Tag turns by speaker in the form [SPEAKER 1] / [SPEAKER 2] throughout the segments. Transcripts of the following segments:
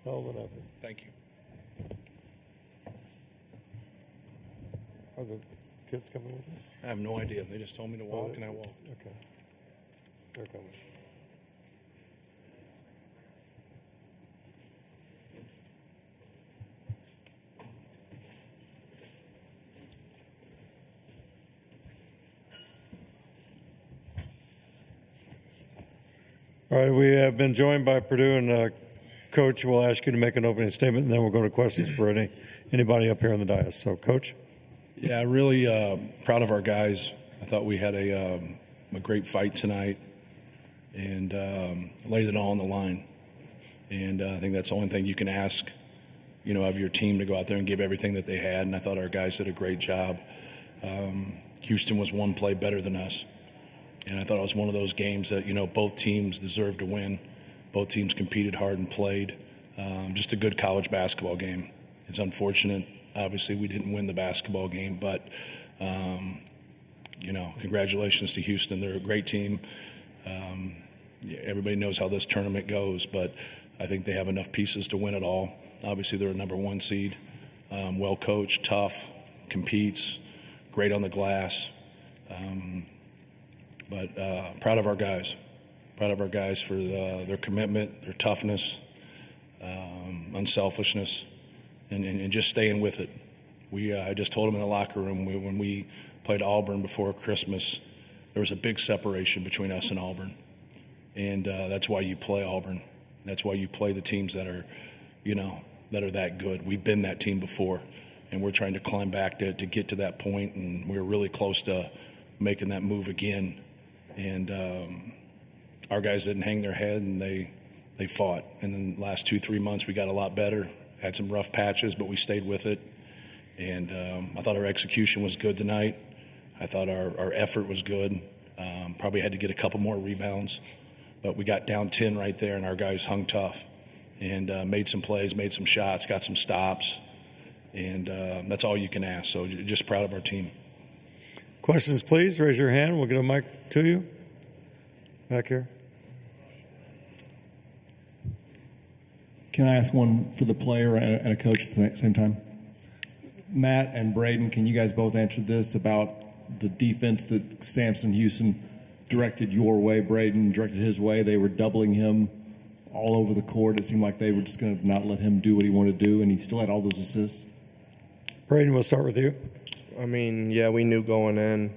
[SPEAKER 1] Hell of an effort.
[SPEAKER 2] Thank you.
[SPEAKER 1] Are the kids coming with you?
[SPEAKER 2] I have no idea. They just told me to walk, and I walked.
[SPEAKER 1] Okay. They're coming. All right, we have been joined by Purdue, and Coach will ask you to make an opening statement, and then we'll go to questions for anybody up here on the dais. So, Coach?
[SPEAKER 2] Yeah, really proud of our guys. I thought we had a great fight tonight and laid it all on the line. And I think that's the only thing you can ask, of your team, to go out there and give everything that they had. And I thought our guys did a great job. Houston was one play better than us. And I thought it was one of those games that, both teams deserved to win. Both teams competed hard and played. Just a good college basketball game. It's unfortunate. Obviously, we didn't win the basketball game, but, congratulations to Houston. They're a great team. Everybody knows how this tournament goes, but I think they have enough pieces to win it all. Obviously, they're a number one seed. Well coached, tough, competes, great on the glass. But proud of our guys. Proud of our guys for their commitment, their toughness, unselfishness, and just staying with it. I just told them in the locker room when we played Auburn before Christmas, there was a big separation between us and Auburn. And that's why you play Auburn. That's why you play the teams that are, that are that good. We've been that team before, and we're trying to climb back to get to that point, and we're really close to making that move again. And our guys didn't hang their head, and they fought. And then the last 2-3 months we got a lot better, had some rough patches, but we stayed with it. And I thought our execution was good tonight. I thought our effort was good. Probably had to get a couple more rebounds, but we got down 10 right there, and our guys hung tough and made some plays, made some shots, got some stops. And that's all you can ask. So just proud of our team.
[SPEAKER 1] Questions, please. Raise your hand. We'll get a mic to you. Back here.
[SPEAKER 3] Can I ask one for the player and a coach at the same time? Matt and Braden, can you guys both answer this about the defense that Samson Houston directed your way? Braden directed his way. They were doubling him all over the court. It seemed like they were just going to not let him do what he wanted to do, and he still had all those assists.
[SPEAKER 1] Braden, we'll start with you.
[SPEAKER 4] I mean, yeah, we knew going in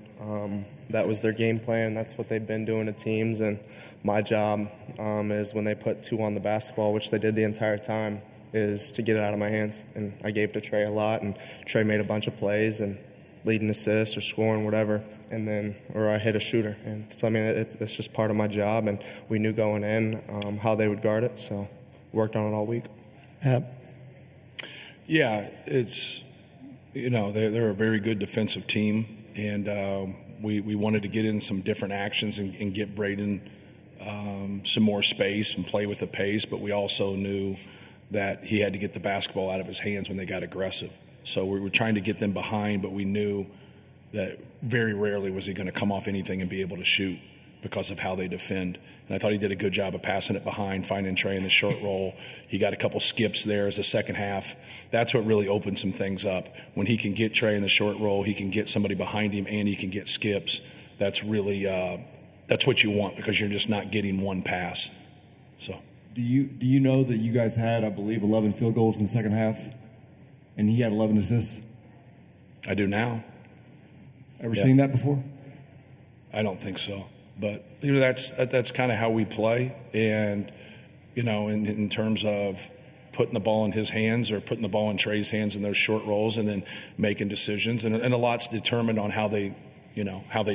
[SPEAKER 4] that was their game plan. That's what they've been doing to teams. And my job is when they put two on the basketball, which they did the entire time, is to get it out of my hands. And I gave to Trey a lot, and Trey made a bunch of plays and leading assists or scoring, whatever, or I hit a shooter. And so, I mean, it's just part of my job, and we knew going in how they would guard it, so worked on it all week.
[SPEAKER 2] Yeah, it's – they're a very good defensive team, and we wanted to get in some different actions and get Braden some more space and play with the pace, but we also knew that he had to get the basketball out of his hands when they got aggressive. So we were trying to get them behind, but we knew that very rarely was he going to come off anything and be able to shoot because of how they defend. And I thought he did a good job of passing it behind, finding Trey in the short roll. He got a couple skips there as the second half. That's what really opened some things up. When he can get Trey in the short roll, he can get somebody behind him, and he can get skips. That's really that's what you want, because you're just not getting one pass. So.
[SPEAKER 3] Do you know that you guys had, I believe, 11 field goals in the second half, and he had 11 assists?
[SPEAKER 2] I do now.
[SPEAKER 3] Ever seen that before?
[SPEAKER 2] I don't think so. But that's kind of how we play, and in terms of putting the ball in his hands or putting the ball in Trey's hands in those short rolls, and then making decisions, and a lot's determined on how they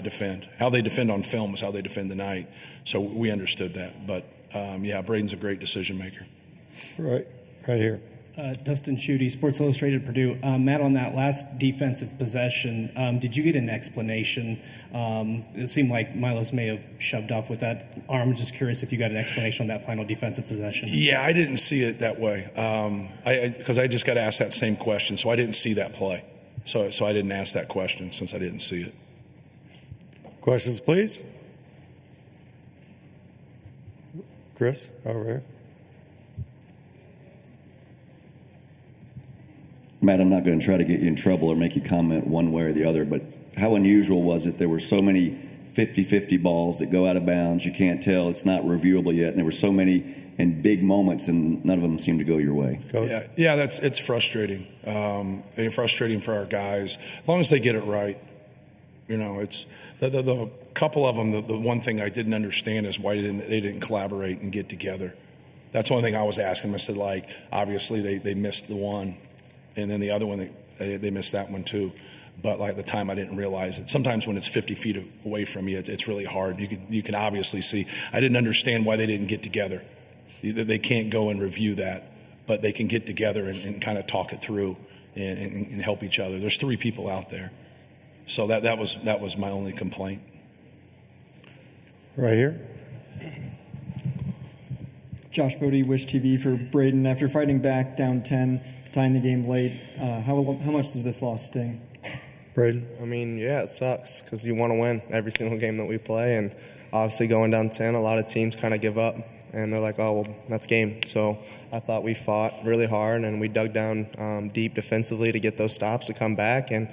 [SPEAKER 2] defend. How they defend on film is how they defend tonight. So we understood that. But Braden's a great decision maker.
[SPEAKER 1] Right here.
[SPEAKER 5] Dustin Schutte, Sports Illustrated Purdue. Matt, on that last defensive possession, did you get an explanation? It seemed like Milos may have shoved off with that arm. I'm just curious if you got an explanation on that final defensive possession.
[SPEAKER 2] Yeah, I didn't see it that way because I just got asked that same question, so I didn't see that play. So I didn't ask that question since I didn't see it.
[SPEAKER 1] Questions, please. Chris, over here.
[SPEAKER 6] Matt, I'm not going to try to get you in trouble or make you comment one way or the other, but how unusual was it? There were so many 50-50 balls that go out of bounds. You can't tell. It's not reviewable yet. And there were so many in big moments, and none of them seemed to go your way.
[SPEAKER 2] Yeah, it's frustrating. And frustrating for our guys. As long as they get it right, it's the couple of them. The one thing I didn't understand is why they didn't collaborate and get together. That's the only thing I was asking them. I said, obviously they missed the one, and then the other one they missed that one too. But at the time, I didn't realize it. Sometimes when it's 50 feet away from you, it's really hard. You can obviously see. I didn't understand why they didn't get together. They can't go and review that, but they can get together and kind of talk it through and help each other. There's 3 people out there, so that was my only complaint.
[SPEAKER 1] Right here.
[SPEAKER 7] Josh Bodie, Wish TV for Braden. After fighting back down 10, tying the game late, how much does this loss sting?
[SPEAKER 1] Braden.
[SPEAKER 4] I mean, yeah, it sucks because you want to win every single game that we play, and obviously going down 10, a lot of teams kind of give up, and they're like, oh, well, that's game. So I thought we fought really hard, and we dug down deep defensively to get those stops to come back, and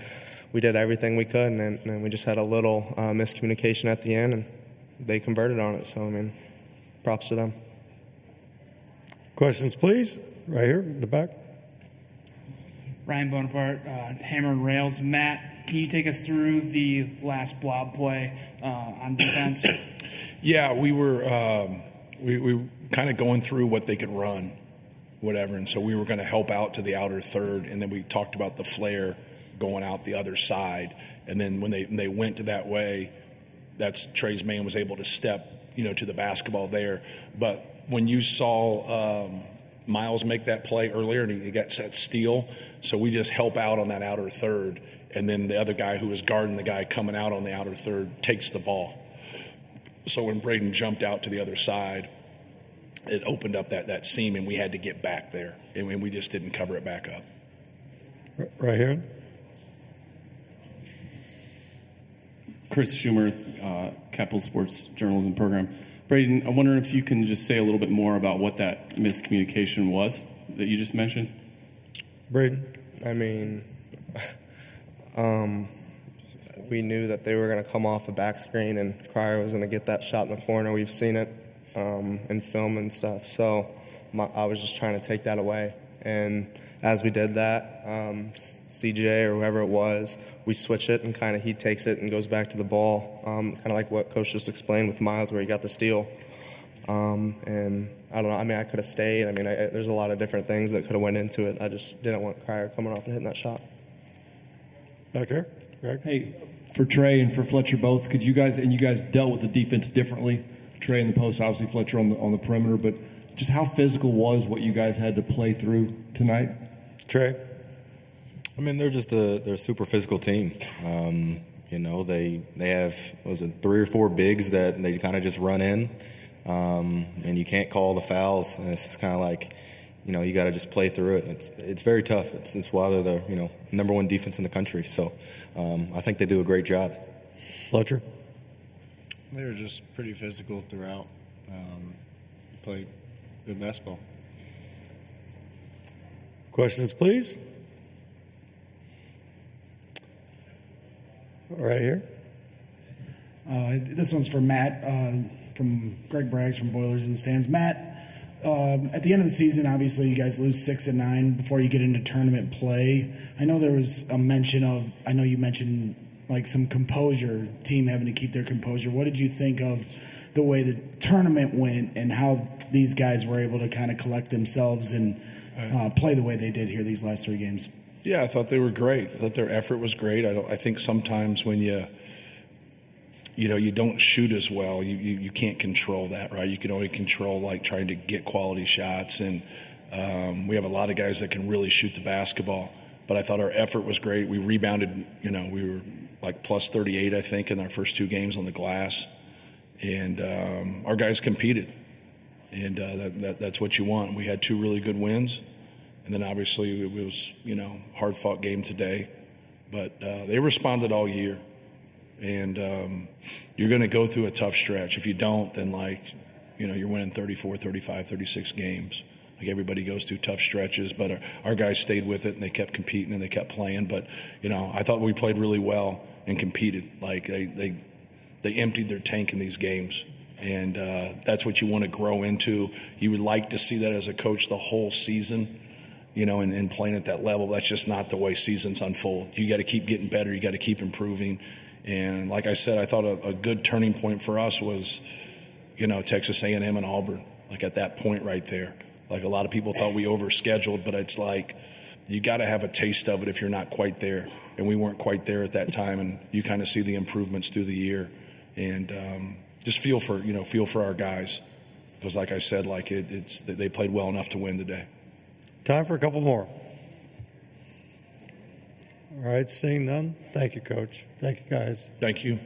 [SPEAKER 4] we did everything we could, and we just had a little miscommunication at the end, and they converted on it. So, I mean, props to them.
[SPEAKER 1] Questions, please. Right here in the back.
[SPEAKER 8] Ryan Bonaparte, Hammer and Rails. Matt, can you take us through the last blob play on defense?
[SPEAKER 2] Yeah, we were we kind of going through what they could run, whatever, and so we were going to help out to the outer third, and then we talked about the flare going out the other side, and then when they went to that way, that's Trey's man was able to step to the basketball there, but when you saw Miles make that play earlier and he got that steal, so we just help out on that outer third, and then the other guy who was guarding the guy coming out on the outer third takes the ball. So when Braden jumped out to the other side, it opened up that seam, and we had to get back there, and we just didn't cover it back up.
[SPEAKER 1] Right here.
[SPEAKER 3] Chris Schumer, Capital Sports Journalism Program. Braden, I'm wondering if you can just say a little bit more about what that miscommunication was that you just mentioned.
[SPEAKER 1] Braden.
[SPEAKER 4] I mean, we knew that they were going to come off a back screen and Cryer was going to get that shot in the corner. We've seen it in film and stuff. So I was just trying to take that away. And as we did that, CJ or whoever it was, we switch it and kind of he takes it and goes back to the ball, kind of like what Coach just explained with Miles where he got the steal. And I don't know. I mean, I could have stayed. I mean, there's a lot of different things that could have went into it. I just didn't want Cryer coming off and hitting that shot.
[SPEAKER 1] Back here. Greg.
[SPEAKER 3] Hey, for Trey and for Fletcher both, could you guys dealt with the defense differently? Trey in the post, obviously Fletcher on the perimeter, but just how physical was what you guys had to play through tonight?
[SPEAKER 1] Trey.
[SPEAKER 9] I mean, they're a super physical team. They have 3 or 4 bigs that they kind of just run in, and you can't call the fouls. And it's just kind of like, you got to just play through it. It's very tough. It's why they're the number 1 defense in the country. So I think they do a great job.
[SPEAKER 1] Fletcher.
[SPEAKER 10] They were just pretty physical throughout. Played good basketball.
[SPEAKER 1] Questions, please. Right here.
[SPEAKER 11] This one's for Matt from Greg Braggs from Boilers in the Stands. Matt, at the end of the season, obviously you guys lose 6 and 9 before you get into tournament play. I know there was a mention of, I know you mentioned like some composure, team having to keep their composure. What did you think of the way the tournament went and how these guys were able to kind of collect themselves and play the way they did here these last 3 games?
[SPEAKER 2] Yeah, I thought they were great. I thought their effort was great. I think sometimes when you don't shoot as well, you can't control that, right? You can only control like trying to get quality shots, and we have a lot of guys that can really shoot the basketball. But I thought our effort was great. We rebounded. We were like plus 38, I think, in our first 2 games on the glass, and our guys competed, and that's what you want. We had 2 really good wins. And then obviously it was, hard-fought game today. But they responded all year. And you're going to go through a tough stretch. If you don't, then you're winning 34, 35, 36 games. Like everybody goes through tough stretches, but our guys stayed with it and they kept competing and they kept playing. But I thought we played really well and competed. Like they emptied their tank in these games, and that's what you want to grow into. You would like to see that as a coach the whole season. And playing at that level. That's just not the way seasons unfold. You got to keep getting better. You got to keep improving. And like I said, I thought a good turning point for us was, Texas A&M and Auburn. Like at that point right there, like a lot of people thought we overscheduled, but it's like you got to have a taste of it if you're not quite there. And we weren't quite there at that time. And you kind of see the improvements through the year, and just feel for our guys, because like I said, like they played well enough to win today.
[SPEAKER 1] Time for a couple more. All right, seeing none. Thank you, Coach. Thank you, guys.
[SPEAKER 2] Thank you.